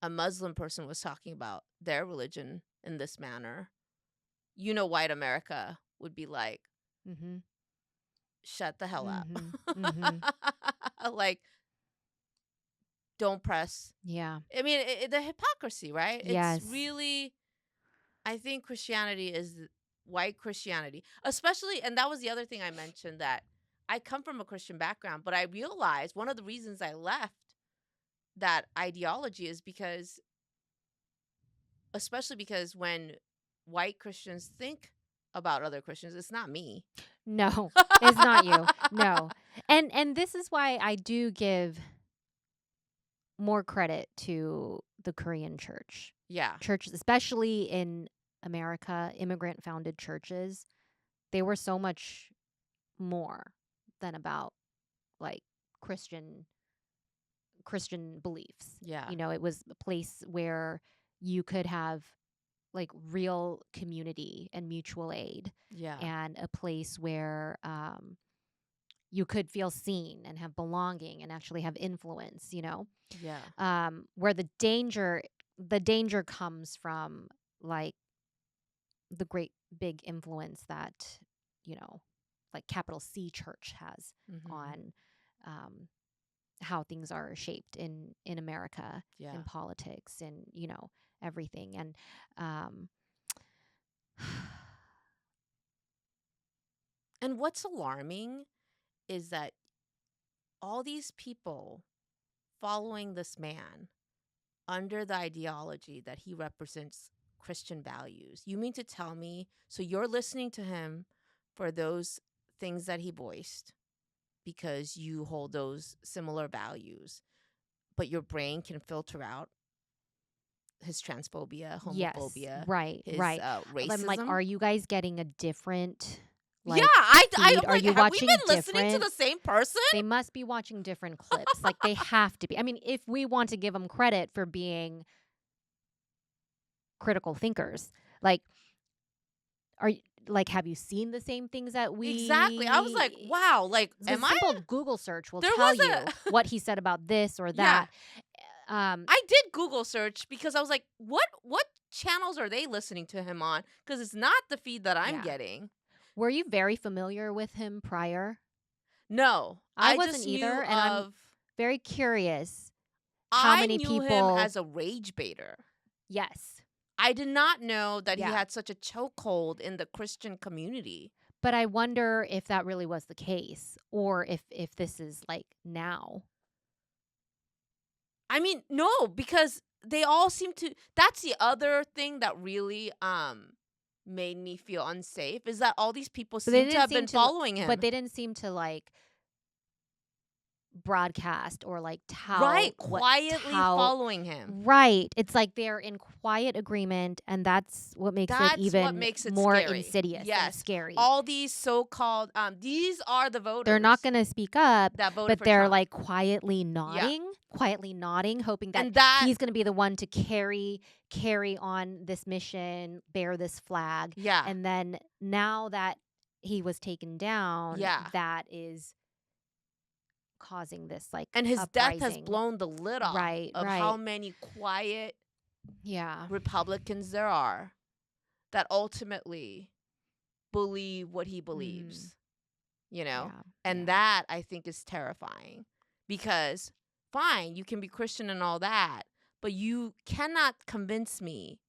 Muslim person was talking about their religion in this manner, white America would be like,
Mhm.
shut the hell up.
Mhm. Mhm.
Like, don't press.
Yeah.
I mean, the hypocrisy, right? It's
Yes.
really, I think Christianity is white Christianity, especially. And that was the other thing I mentioned, that I come from a Christian background, but I realized one of the reasons I left that ideology is because, especially because when white Christians think about other Christians, it's not me.
No. It's not you. No. And this is why I do give more credit to the Korean church.
Yeah.
Churches, especially in America, immigrant founded churches, they were so much more than about like Christian beliefs.
Yeah.
It was a place where you could have like real community and mutual aid,
Yeah.
and a place where you could feel seen and have belonging and actually have influence.
Yeah.
Where the danger comes from like the great big influence that you know like capital C church has
Mm-hmm.
on um, how things are shaped in America,
Yeah.
in politics, and everything. And um,
And what's alarming is that all these people following this man under the ideology that he represents Christian values. You mean to tell me, so you're listening to him for those things that he voiced because you hold those similar values, but your brain can filter out his transphobia,
Yes,
homophobia,
right,
his
right. I'm like,
racism.
are you guys getting a different
Yeah,
like
I'm
feed? Are
like,
you
have we
watching
been listening to
different?
the same person?
They must be watching different clips. Like they have to be. I mean, if we want to give them credit for being critical thinkers, like are y- like have you seen the same things that
Exactly. I was like,
we
wow, like,
a
am I?
simple Google search will
There
tell
was
you
a
what he said about this or
yeah.
that. Um
I did Google search because I was like, what channels are they listening to him on? Because it's not the feed that I'm
yeah.
getting.
Were you very familiar with him prior?
No,
I
I
wasn't
just knew
either, and I'm
of.
very curious how
I
many
knew him
people.
as a rage baiter.
Yes.
I did not know that he
Yeah.
had such a chokehold in the Christian community.
But I wonder if that really was the case or if this is like now.
I mean, no, because they all seem to. That's the other thing that really made me feel unsafe is that all these people
But they
seem to
didn't
have
seem
been
to
following
but
him.
they didn't seem to like broadcast or like
Right, quietly
tout.
following him.
Right. It's like they're in quiet agreement, and that's what makes it
That's what
even
makes it
more
scary.
insidious and
Yes.
scary.
All these so-called these are the
They're not
voters
going to speak up,
that voted
but
for
they're
Trump.
like quietly
Yeah.
nodding, hoping that
And that
he's going to be the one to carry on this mission, bear this flag.
yeah.
And then now that he was taken down,
Yeah.
that is causing this like
And his death has
uprising.
blown the lid off
Right,
of
right.
how many quiet
Yeah.
Republicans there are that ultimately believe what he
Mhm.
believes, you know?
Yeah.
And
Yeah.
that I think is terrifying because fine, you can be Christian and all that, but you cannot convince me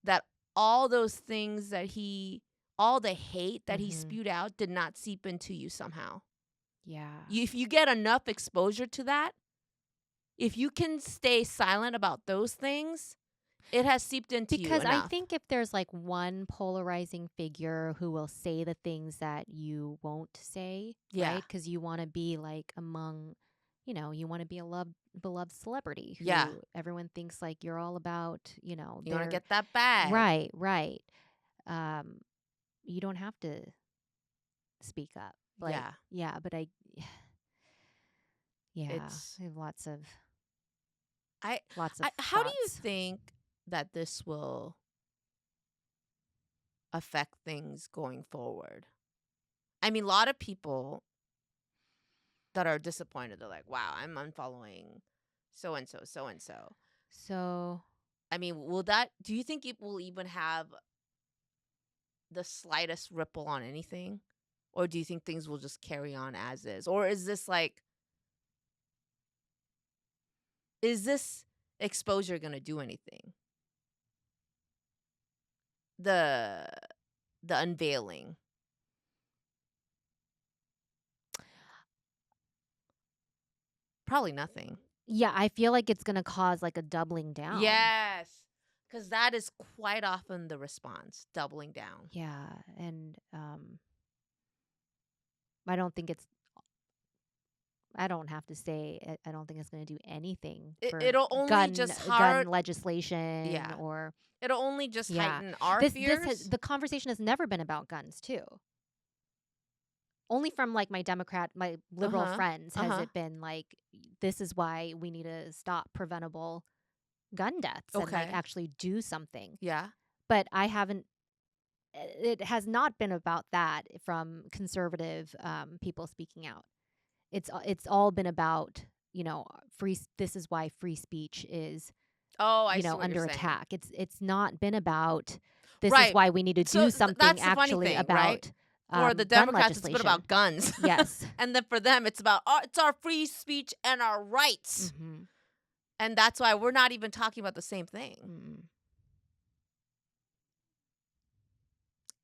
that all those things that all the hate that he
Mhm.
spewed out did not seep into you somehow.
Yeah.
If you get enough exposure to that, if you can stay silent about those things, it has seeped into you
Because I
enough.
think if there's like one polarizing figure who will say the things that you won't say,
Yeah.
right? Because you want to be like among, you want to be a beloved celebrity who
Yeah.
everyone thinks like you're all about,
You want to
they're
get that bag.
right, right. Um, you don't have to speak up. Like,
Yeah.
yeah, but yeah,
It's
I have lots of
I how do you
thoughts.
think that this will affect things going forward? I mean, a lot of people that are disappointed, they're like, "Wow, I'm unfollowing so and so, so and so."
So
I mean, do you think it will even have the slightest ripple on anything? Or do you think things will just carry on as is? Or is this like is this exposure going to do anything? The the unveiling. Probably nothing.
yeah, I feel like it's gonna cause like a doubling down.
Yes. Cuz that is quite often the response, doubling down.
Yeah, and I don't think it's. I don't have to say. I don't think it's going to do anything for
It'll only just
gun legislation
yeah.
or
It'll only just
yeah.
heighten our
This
fears.
the conversation has never been about guns too. Only from like my liberal
Uh-huh.
friends has
Uh-huh.
it been like this is why we need to stop preventable gun deaths and like
Okay.
actually do something.
Yeah.
But I haven't. It has not been about that from conservative people speaking out. It's all been about free. This is why free speech is
Oh, I see what you're
under
saying.
attack. It's not been about this is
Right.
why we need to
So
do something
that's the funny
actually
thing, right?
about
For the
gun
Democrats, it's been
legislation.
about guns.
Yes.
And then for them, it's about it's our free speech and our rights.
Mm-hmm.
And that's why we're not even talking about the same thing.
Mm-mm.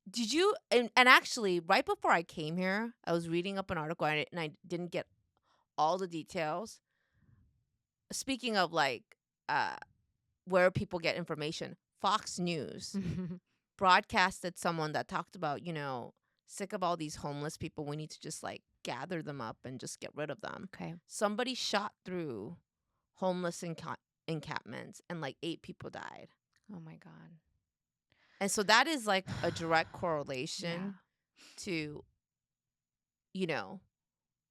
Did you and actually right before I came here, I was reading up an article and I didn't get all the details. Speaking of like where people get information, Fox News broadcasted someone that talked about, sick of all these homeless people, we need to just like gather them up and just get rid of them.
Okay.
Somebody shot through homeless encampments and like 8 people died.
Oh my God.
And so that is like a direct
Yeah.
correlation to, you know,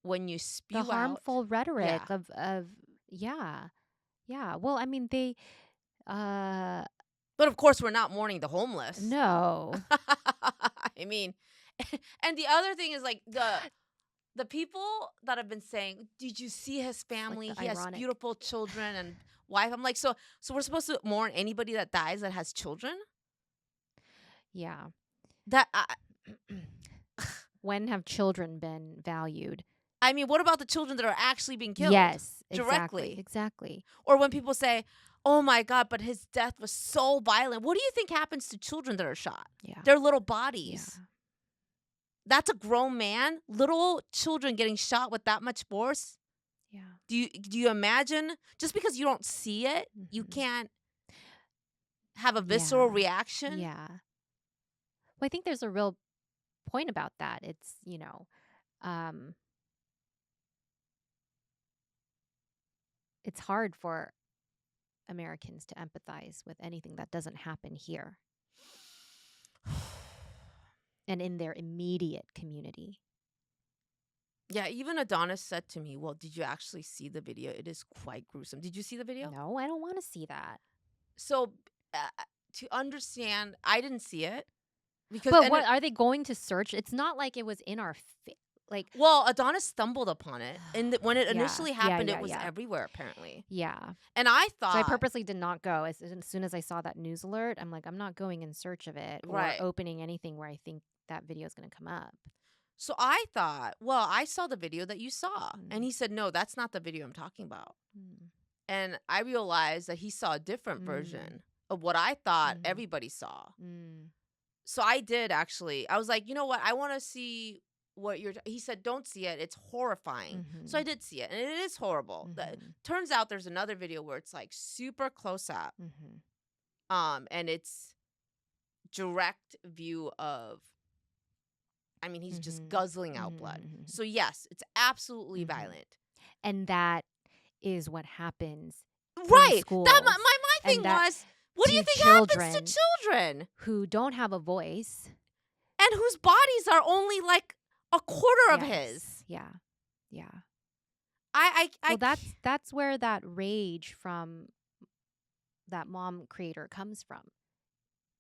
when you
The
spew out.
harmful rhetoric
Yeah.
of yeah. Yeah. Well, I mean, they uh
But of course, we're not mourning the homeless.
no.
I mean, and the other thing is like the people that have been saying, "Did you see his
It's like
family?
the
He has
ironic.
beautiful children and wife." I'm like, so we're supposed to mourn anybody that dies that has children?
Yeah.
That
When have children been valued?
I mean, what about the children that are actually being killed
Yes, exactly.
directly?
Exactly.
Or when people say, "Oh my God, but his death was so violent." What do you think happens to children that are shot?
Yeah.
Their little
Yeah.
bodies. That's a grown man. Little children getting shot with that much force.
Yeah.
Do you imagine? Just because you don't see it, you
Mhm.
can't have a visceral
Yeah.
reaction.
Yeah. Well, I think there's a real point about that. It's, um it's hard for Americans to empathize with anything that doesn't happen here and in their immediate community.
Yeah, even Adonis said to me, "Well, did you actually see the video? It is quite gruesome. Did you see the video?"
No, I don't want to see that.
So, to understand, I didn't see it because
But what are they going to search? It's not like it was in our like
well, Adonis stumbled upon it, and when it
yeah.
initially
Yeah,
happened, it
yeah,
was
yeah.
everywhere apparently.
Yeah.
And I
So I
thought,
purposely did not go. As soon as I saw that news alert, I'm like, I'm not going in search of it or
right.
opening anything where I think that video is going to come up.
So I thought, well, I saw the video that you saw, and
Mm.
he said, "No, that's not the video I'm talking about."
Mm.
And I realized that he saw a different
Mm.
version of what I thought
Mhm.
everybody saw.
Mm.
So I did actually. I was like, you know what? I want to see what you're. He said, "Don't see it. It's horrifying." So I
Mhm.
did see it, and it is horrible.
Mhm.
Turns out there's another video where it's like super close up,
Mhm.
and it's direct view of. I mean, he's just
Mhm.
guzzling out blood.
Mhm.
So yes, it's absolutely
Mhm.
violent.
And that is what happens in
Right. That
schools.
my
And
thing
that
was, what do you
to
think happens to
children
children
who don't have a voice.
and whose bodies are only like a quarter of
Yes.
his?
Yeah. Yeah.
I
Well, that's where that rage from that mom creator comes from.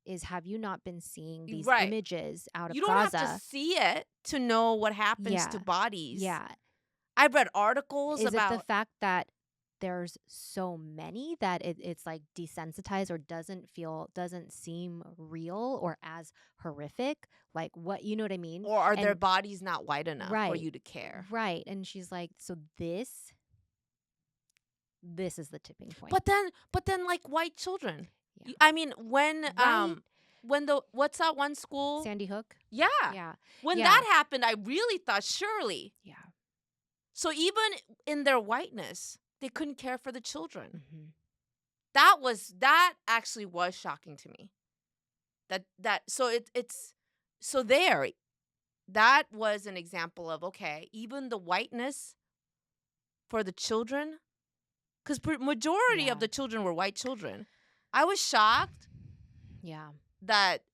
Is have you not been seeing these
right.
images out
You
of
don't have to
Gaza?
see it to know what happens to
Yeah.
bodies.
Yeah.
I've read articles
Is it the
about
fact that there's so many that it's like desensitized or doesn't seem real or as horrific? Like what, you know what I mean?
or are their
And
bodies not white enough for
right,
you to care?
right. And she's like, so this is the tipping point.
But then like white children.
Yeah.
I mean,
Right.
when the what's that one school?
Sandy Hook.
Yeah.
Yeah.
When
Yeah.
that happened, I really thought surely.
Yeah.
So even in their whiteness, they couldn't care for the children.
Mm-hmm.
That actually was shocking to me. So there, that was an example of, okay, even the whiteness for the children, because majority
Yeah.
of the children were white children. I was shocked
Yeah.
that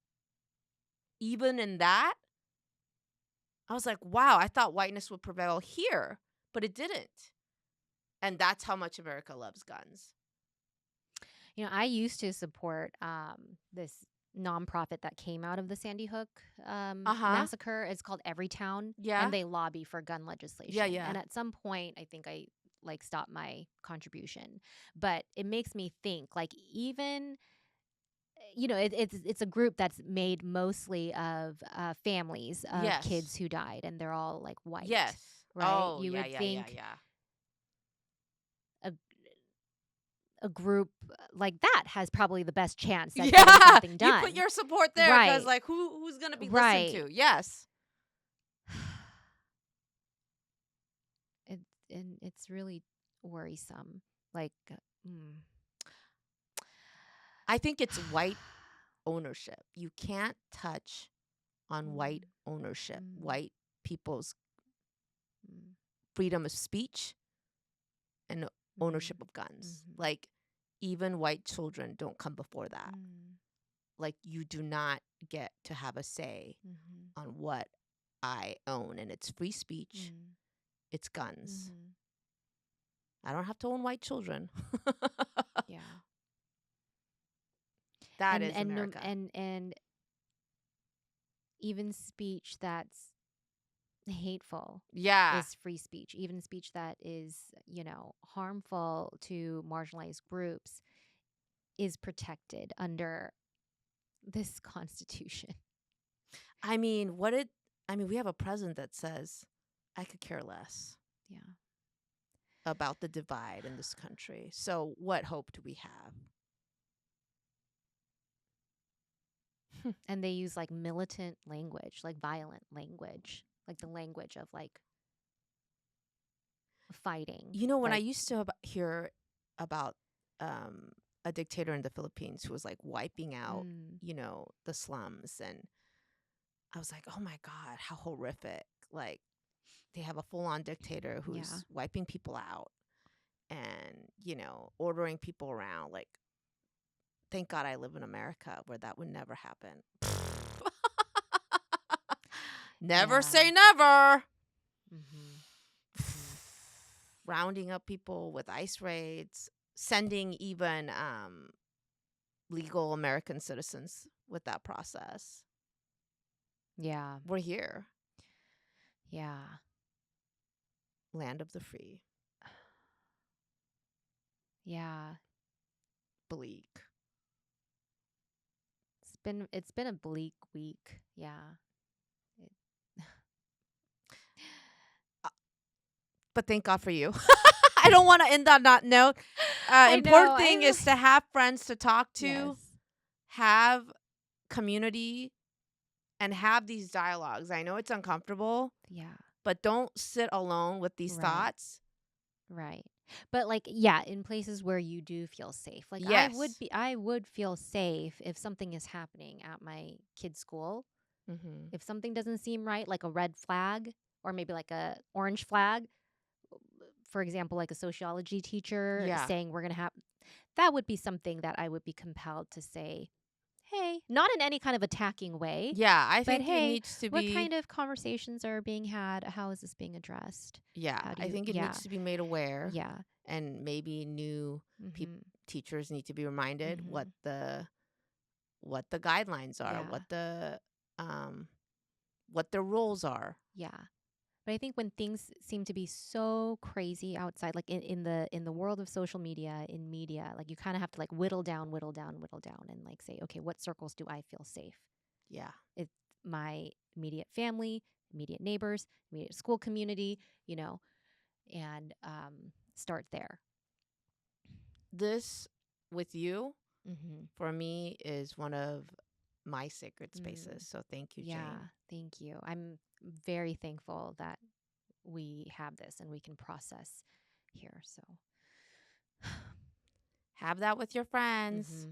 even in that, I was like, wow, I thought whiteness would prevail here, but it didn't. And that's how much America loves guns.
I used to support this nonprofit that came out of the Sandy Hook massacre. It's called Everytown,
Yeah.
and they lobby for gun legislation.
Yeah.
And at some point, I think I like stopped my contribution, but it makes me think like even. It's a group that's made mostly of families of
Yes.
kids who died, and they're all like white.
Yes.
Right.
Oh,
You
yeah,
would
yeah,
think
yeah.
a group like that has probably the best chance at
Yeah.
getting something done.
You put your support there
Right.
because, like, who's going to be
Right.
listened to? Yes.
It's really worrisome. Like,
I think it's white ownership. You can't touch on white ownership, white people's freedom of speech and ownership of guns. Like, even white children don't come before that.
Mm.
Like, you do not get to have a say
Mhm.
on what I own. And it's free speech,
Mm.
it's guns.
Mhm.
I don't have to own white children.
Yeah.
That
And
is
and no,
America.
and even speech that's hateful
Yeah.
is free speech. Even speech that is, harmful to marginalized groups is protected under this constitution.
I mean, we have a president that says, I could care less
Yeah.
about the divide in this country. So what hope do we have?
And they use like militant language, like violent language, like the language of like fighting.
You know, when I
Like,
used to hear about um, a dictator in the Philippines who was like wiping out,
mm,
the slums, and I was like, oh my God, how horrific. Like, they have a full on dictator
yeah.
who's wiping people out and, ordering people around. Like, thank God I live in America where that would never happen. Never
Yeah.
say never.
Mhm. Mhm.
Rounding up people with ICE raids, sending even legal American citizens with that process.
Yeah.
We're here,
Yeah.
land of the free,
Yeah.
bleak.
It's been a bleak week. Yeah. It,
But thank God for you. I don't want to end on that note.
I know.
Important thing is to have friends to talk to,
Yes.
have community, and have these dialogues. I know it's uncomfortable,
Yeah.
but don't sit alone with these
Right.
thoughts.
Right. But like, yeah, in places where you do feel safe. Like
Yes.
I would feel safe if something is happening at my kid's school.
Mm-hmm.
If something doesn't seem right, like a red flag or maybe like a orange flag, for example, like a sociology teacher
Yeah.
saying we're going to have, that would be something that I would be compelled to say, hey, not in any kind of attacking way,
Yeah. I
but
think it
hey,
needs to
what
be,
kind of conversations are being had? How is this being addressed?
yeah,
How do
I
you,
think it
yeah,
needs to be made aware,
yeah.
and maybe new
Mm-hmm.
teachers need to be reminded
Mm-hmm.
what the guidelines are,
Yeah.
um what the rules are.
Yeah. But I think when things seem to be so crazy outside, like in the world of social media, in media, like you kind of have to like whittle down, whittle down, whittle down, and like say, okay, what circles do I feel safe?
Yeah.
It's my immediate family, immediate neighbors, immediate school community, you know, and start there.
This with you
Mm-hmm.
for me is one of my sacred
Mm.
spaces. So thank you,
Yeah,
Jane.
thank you. I'm very thankful that we have this and we can process here. So,
Have that with your friends.
mm-hmm.